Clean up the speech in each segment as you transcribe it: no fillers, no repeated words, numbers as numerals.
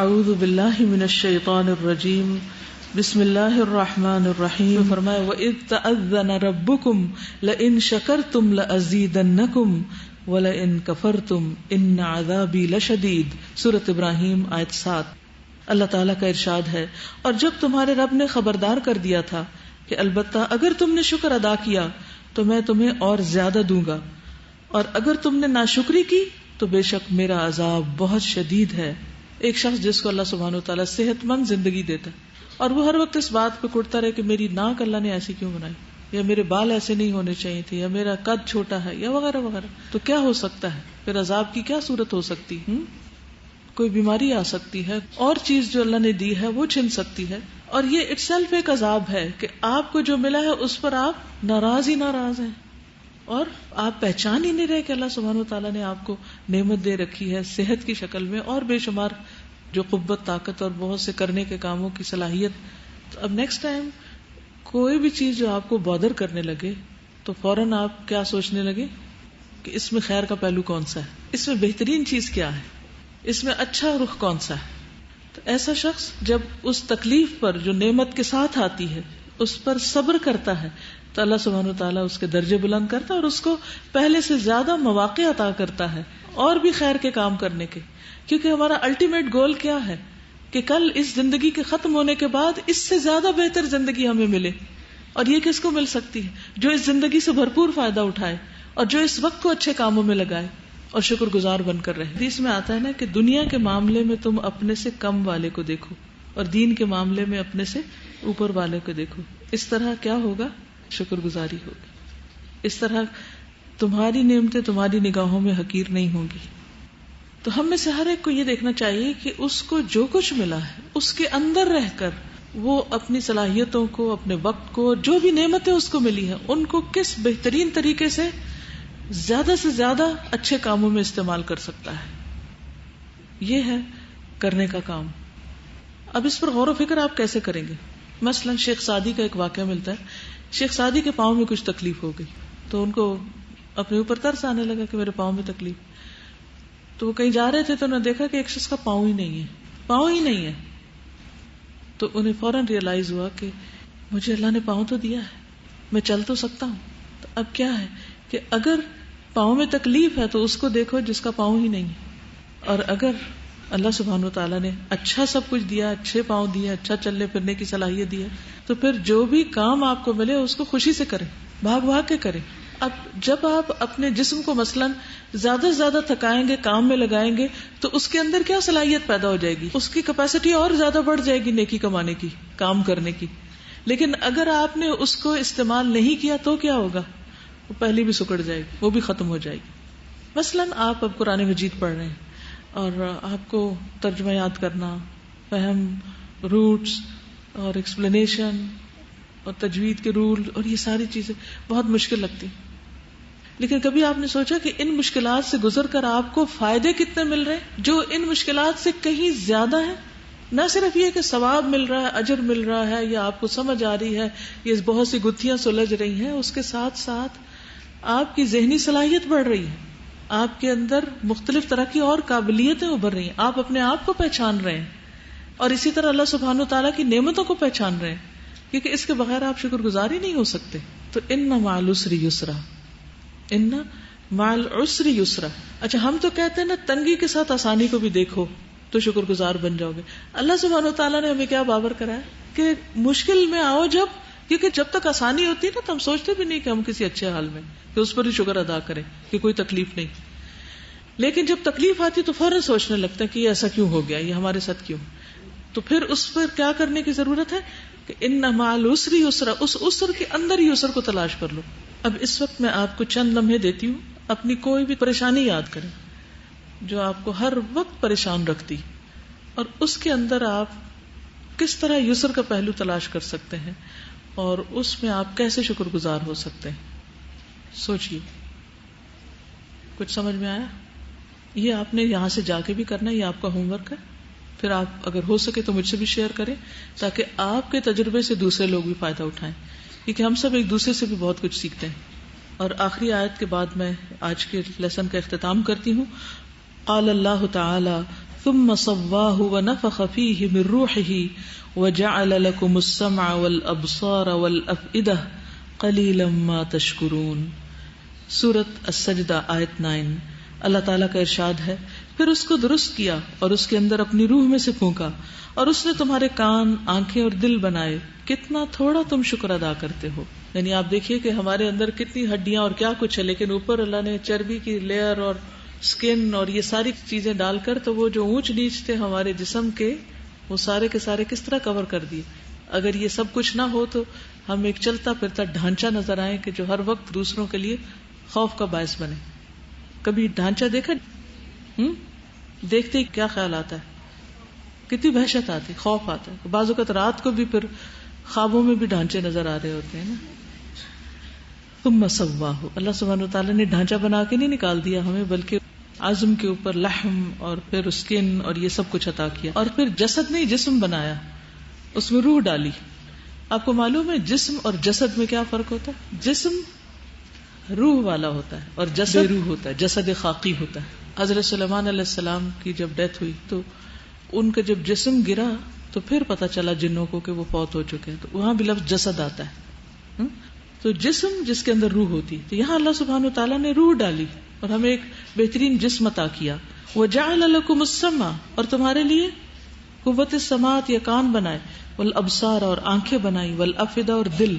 اعوذ باللہ من الشیطان الرجیم بسم اللہ الرحمن الرحیم. فرمایا وَإِذْ تَأَذَّنَ رَبُّكُمْ لَئِن شَكَرْتُمْ لَأَزِيدَنَّكُمْ وَلَئِن كَفَرْتُمْ إِنَّ عَذَابِي لَشَدِيدٌ. سورۃ ابراہیم آیت 7. اللہ تعالیٰ کا ارشاد ہے، اور جب تمہارے رب نے خبردار کر دیا تھا کہ البتہ اگر تم نے شکر ادا کیا تو میں تمہیں اور زیادہ دوں گا، اور اگر تم نے ناشکری کی تو بے شک میرا عذاب بہت شدید ہے. ایک شخص جس کو اللہ سبحانہ و تعالیٰ صحت مند زندگی دیتا ہے اور وہ ہر وقت اس بات پہ کڑتا رہے کہ میری ناک اللہ نے ایسی کیوں بنائی، یا میرے بال ایسے نہیں ہونے چاہیے تھے، یا میرا قد چھوٹا ہے، یا وغیرہ وغیرہ، تو کیا ہو سکتا ہے؟ پھر عذاب کی کیا صورت ہو سکتی ہے؟ کوئی بیماری آ سکتی ہے، اور چیز جو اللہ نے دی ہے وہ چھن سکتی ہے، اور یہ اٹ سیلف ایک عذاب ہے کہ آپ کو جو ملا ہے اس پر آپ ناراض ہی ناراض ہیں، اور آپ پہچان ہی نہیں رہے کہ اللہ سبحانہ و تعالیٰ نے آپ کو نعمت دے رکھی ہے صحت کی شکل میں، اور بے شمار جو قوت، طاقت اور بہت سے کرنے کے کاموں کی صلاحیت. تو اب نیکسٹ ٹائم کوئی بھی چیز جو آپ کو بادر کرنے لگے تو فوراً آپ کیا سوچنے لگے کہ اس میں خیر کا پہلو کون سا ہے، اس میں بہترین چیز کیا ہے، اس میں اچھا رخ کون سا ہے. تو ایسا شخص جب اس تکلیف پر جو نعمت کے ساتھ آتی ہے اس پر صبر کرتا ہے تو اللہ سبحانہ و تعالیٰ اس کے درجے بلند کرتا ہے اور اس کو پہلے سے زیادہ مواقع عطا کرتا ہے اور بھی خیر کے کام کرنے کے. کیونکہ ہمارا الٹیمیٹ گول کیا ہے کہ کل اس زندگی کے ختم ہونے کے بعد اس سے زیادہ بہتر زندگی ہمیں ملے. اور یہ کس کو مل سکتی ہے؟ جو اس زندگی سے بھرپور فائدہ اٹھائے اور جو اس وقت کو اچھے کاموں میں لگائے اور شکر گزار بن کر رہے. حدیث میں آتا ہے نا کہ دنیا کے معاملے میں تم اپنے سے کم والے کو دیکھو اور دین کے معاملے میں اپنے سے اوپر والے کو دیکھو. اس طرح کیا ہوگا؟ شکر گزاری ہوگی. اس طرح تمہاری نعمتیں تمہاری نگاہوں میں حقیر نہیں ہوں گی. تو ہم میں سے ہر ایک کو یہ دیکھنا چاہیے کہ اس کو جو کچھ ملا ہے اس کے اندر رہ کر وہ اپنی صلاحیتوں کو، اپنے وقت کو، جو بھی نعمتیں اس کو ملی ہیں ان کو کس بہترین طریقے سے زیادہ اچھے کاموں میں استعمال کر سکتا ہے. یہ ہے کرنے کا کام. اب اس پر غور و فکر آپ کیسے کریں گے؟ مثلا شیخ سعدی کا ایک واقعہ ملتا ہے. شیخ سعدی کے پاؤں میں کچھ تکلیف ہو گئی تو ان کو اپنے اوپر ترس آنے لگا کہ میرے پاؤں میں تکلیف. تو وہ کہیں جا رہے تھے تو انہوں نے دیکھا کہ ایک شخص کا پاؤں ہی نہیں ہے. تو انہیں فوراً ریئلائز ہوا کہ مجھے اللہ نے پاؤں تو دیا ہے، میں چل تو سکتا ہوں. تو اب کیا ہے کہ اگر پاؤں میں تکلیف ہے تو اس کو دیکھو جس کا پاؤں ہی نہیں ہے، اور اگر اللہ سبحانہ و تعالیٰ نے اچھا سب کچھ دیا، اچھے پاؤں دیے، اچھا چلنے پھرنے کی صلاحیت دی ہے، تو پھر جو بھی کام آپ کو ملے اس کو خوشی سے کریں، بھاگ کے کریں. اب جب آپ اپنے جسم کو مثلاً زیادہ سے زیادہ تھکائیں گے، کام میں لگائیں گے، تو اس کے اندر کیا صلاحیت پیدا ہو جائے گی؟ اس کی کیپیسٹی اور زیادہ بڑھ جائے گی نیکی کمانے کی، کام کرنے کی. لیکن اگر آپ نے اس کو استعمال نہیں کیا تو کیا ہوگا؟ وہ پہلی بھی سکڑ جائے گی، وہ بھی ختم ہو جائے گی. مثلاً آپ اب قرآن مجید پڑھ رہے ہیں اور آپ کو ترجمہ یاد کرنا، فہم، روٹس اور ایکسپلینیشن اور تجوید کے رول اور یہ ساری چیزیں بہت مشکل لگتی. لیکن کبھی آپ نے سوچا کہ ان مشکلات سے گزر کر آپ کو فائدے کتنے مل رہے ہیں جو ان مشکلات سے کہیں زیادہ ہیں؟ نہ صرف یہ کہ ثواب مل رہا ہے، اجر مل رہا ہے، یا آپ کو سمجھ آ رہی ہے، یہ بہت سی گتھیاں سلجھ رہی ہیں، اس کے ساتھ ساتھ آپ کی ذہنی صلاحیت بڑھ رہی ہے، آپ کے اندر مختلف طرح کی اور قابلیتیں ابھر رہی ہیں، آپ اپنے آپ کو پہچان رہے ہیں، اور اسی طرح اللہ سبحانہ وتعالیٰ کی نعمتوں کو پہچان رہے ہیں، کیونکہ اس کے بغیر آپ شکر گزار ہی نہیں ہو سکتے. تو ان مع العسر یسرا، ان مع العسر یسرا. اچھا ہم تو کہتے ہیں نا تنگی کے ساتھ آسانی کو بھی دیکھو تو شکر گزار بن جاؤ گے. اللہ سبحانہ و تعالیٰ نے ہمیں کیا باور کرایا کہ مشکل میں آؤ جب، کیونکہ جب تک آسانی ہوتی ہے نا تو ہم سوچتے بھی نہیں کہ ہم کسی اچھے حال میں کہ اس پر ہی شکر ادا کریں کہ کوئی تکلیف نہیں. لیکن جب تکلیف آتی تو فوراً سوچنے لگتا ہے کہ یہ ایسا کیوں ہو گیا، یہ ہمارے ساتھ کیوں. تو پھر اس پر کیا کرنے کی ضرورت ہے کہ ان مع العسر یسرا، اس عسر کے اندر ہی یسر کو تلاش کر لو. اب اس وقت میں آپ کو چند لمحے دیتی ہوں، اپنی کوئی بھی پریشانی یاد کریں جو آپ کو ہر وقت پریشان رکھتی، اور اس کے اندر آپ کس طرح یسر کا پہلو تلاش کر سکتے ہیں اور اس میں آپ کیسے شکر گزار ہو سکتے ہیں. سوچئے. کچھ سمجھ میں آیا؟ یہ آپ نے یہاں سے جا کے بھی کرنا ہے، یہ آپ کا ہوم ورک ہے. پھر آپ اگر ہو سکے تو مجھ سے بھی شیئر کریں تاکہ آپ کے تجربے سے دوسرے لوگ بھی فائدہ اٹھائیں، کیونکہ ہم سب ایک دوسرے سے بھی بہت کچھ سیکھتے ہیں. اور آخری آیت کے بعد میں آج کے لیسن کا اختتام کرتی ہوں. قال اللہ تعالی ثم صواہ ونفخ فیہ من روحہ وجعل لکم السمع والابصار والافئدہ قلیلا ما تشکرون. سورۃ السجدہ آیت 9. اللہ تعالیٰ کا ارشاد ہے، پھر اس کو درست کیا اور اس کے اندر اپنی روح میں سے پھونکا، اور اس نے تمہارے کان، آنکھیں اور دل بنائے، کتنا تھوڑا تم شکر ادا کرتے ہو. یعنی آپ دیکھیے کہ ہمارے اندر کتنی ہڈیاں اور کیا کچھ ہے، لیکن اوپر اللہ نے چربی کی لیئر اور سکن اور یہ ساری چیزیں ڈال کر تو وہ جو اونچ نیچ تھے ہمارے جسم کے، وہ سارے کے سارے کس طرح کور کر دیے. اگر یہ سب کچھ نہ ہو تو ہم ایک چلتا پھرتا ڈھانچہ نظر آئے کہ جو ہر وقت دوسروں کے لیے خوف کا باعث بنے. کبھی ڈھانچہ دیکھا؟ دیکھتے ہی کیا خیال آتا ہے، کتنی وحشت آتی، خوف آتا ہے. بعض اوقات رات کو بھی پھر خوابوں میں بھی ڈھانچے نظر آ رہے ہوتے ہیں نا. ثم سواہ، اللہ سبحانہ وتعالیٰ نے ڈھانچہ بنا کے نہیں نکال دیا ہمیں، بلکہ عظم کے اوپر لحم اور پھر اسکن اور یہ سب کچھ عطا کیا. اور پھر جسد نہیں، جسم بنایا، اس میں روح ڈالی. آپ کو معلوم ہے جسم اور جسد میں کیا فرق ہوتا ہے؟ جسم روح والا ہوتا ہے اور جسد روح ہوتا ہے، جسد خاکی ہوتا ہے. حضرت سلیمان علیہ السلام کی جب ڈیتھ ہوئی تو ان کا جب جسم گرا تو پھر پتا چلا جنوں کو کہ وہ فوت ہو چکے ہیں، تو وہاں بھی لفظ جسد آتا ہے. تو جسم جس کے اندر روح ہوتی، تو یہاں اللہ سبحانہ وتعالیٰ نے روح ڈالی اور ہمیں ایک بہترین جسم عطا کیا. وَجَعَلَ لَكُمُ السَّمْعَ، اور تمہارے لیے قوت سماعت یا کان بنائے، والابصار اور آنکھیں بنائی، والافئدہ اور دل.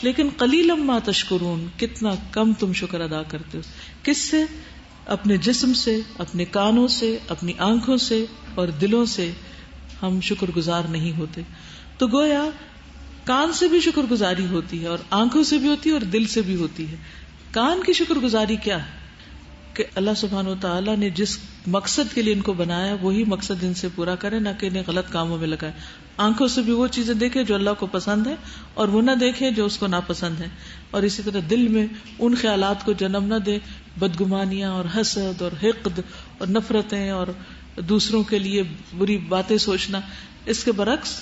لیکن قلیلا ما تشکرون، کتنا کم تم شکر ادا کرتے ہو. کس سے؟ اپنے جسم سے، اپنے کانوں سے، اپنی آنکھوں سے اور دلوں سے ہم شکر گزار نہیں ہوتے. تو گویا کان سے بھی شکر گزاری ہوتی ہے اور آنکھوں سے بھی ہوتی ہے اور دل سے بھی ہوتی ہے. کان کی شکر گزاری کیا ہے کہ اللہ سبحانہ وتعالیٰ نے جس مقصد کے لیے ان کو بنایا وہی مقصد ان سے پورا کرے، نہ کہ انہیں غلط کاموں میں لگائے. آنکھوں سے بھی وہ چیزیں دیکھیں جو اللہ کو پسند ہے اور وہ نہ دیکھیں جو اس کو ناپسند ہے. اور اسی طرح دل میں ان خیالات کو جنم نہ دے، بدگمانیاں اور حسد اور حقد اور نفرتیں اور دوسروں کے لیے بری باتیں سوچنا. اس کے برعکس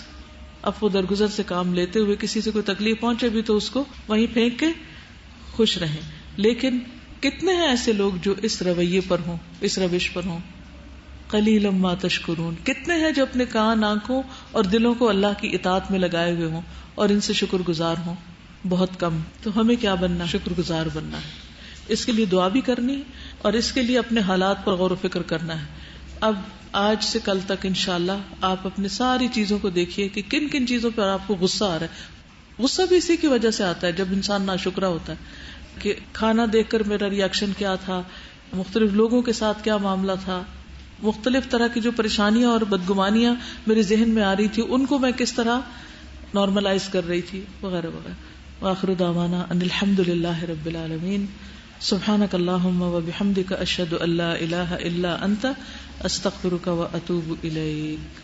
عفو درگزر سے کام لیتے ہوئے کسی سے کوئی تکلیف پہنچے بھی تو اس کو وہیں پھینک کے خوش رہیں. لیکن کتنے ہیں ایسے لوگ جو اس رویے پر ہوں، اس روش پر ہوں؟ قلیلا ما تشکرون. کتنے ہیں جو اپنے کان، آنکھوں اور دلوں کو اللہ کی اطاعت میں لگائے ہوئے ہوں اور ان سے شکر گزار ہوں؟ بہت کم. تو ہمیں کیا بننا؟ شکر گزار بننا ہے. اس کے لیے دعا بھی کرنی اور اس کے لیے اپنے حالات پر غور و فکر کرنا ہے. اب آج سے کل تک انشاءاللہ آپ اپنے ساری چیزوں کو دیکھیے کہ کن کن چیزوں پر آپ کو غصہ آ رہا ہے. غصہ بھی اسی کی وجہ سے آتا ہے جب انسان ناشکرا ہوتا ہے کہ کھانا دیکھ کر میرا ریاکشن کیا تھا، مختلف لوگوں کے ساتھ کیا معاملہ تھا، مختلف طرح کی جو پریشانیاں اور بدگمانیاں میرے ذہن میں آ رہی تھی ان کو میں کس طرح نارملائز کر رہی تھی، وغیرہ وغیرہ. وآخر دعوانا ان الحمد للہ رب العالمین. سبحانک اللہم وبحمدک اشہد ان لا الہ الا انت استغفرک واتوب الیک.